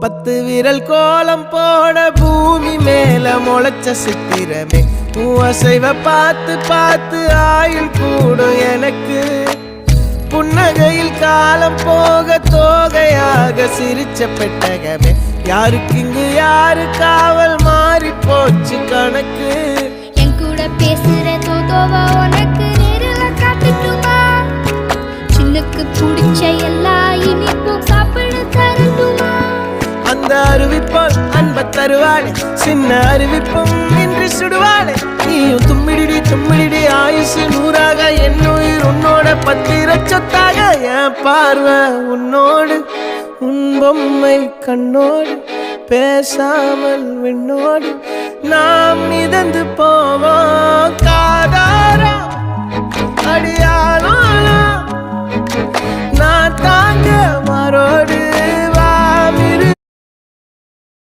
10 விரல் கோலம் போட பூமி மேல முளைச்ச சித்திரமே அசைவ பார்த்து பார்த்து ஆயுள் கூடும் எனக்கு புன்னகையில் காலம் போக தோகையாக சிரிச்ச பெட்டகமே யாருக்கு இங்கு யாரு காவல் மாறி போச்சு கணக்கு என் கூட பேசுற தோதோவா உனக்கு நேரில் காட்டுட்டுமா சின்னுக்கு பிடிச்ச எல்லா இனிப்பும் சாப்பிட தரட்டுமா அந்த அறிவிப்பால் அன்ப தருவாளே சின்ன அறிவிப்பும் இன்று சுடுவாளே நீயும் தும்மிடி தும்மிடி ஆயுசு 100ஆக என் உயிர் உன்னோட 10 சொத்தாக என் பார்வை உன்னோடு உன் பொம்மை கண்ணோடு பேசாமல் விண்ணோடு நாம் மிதந்து போவோம் காதாரா அடியாளோ நான் தாங்க மாறோடு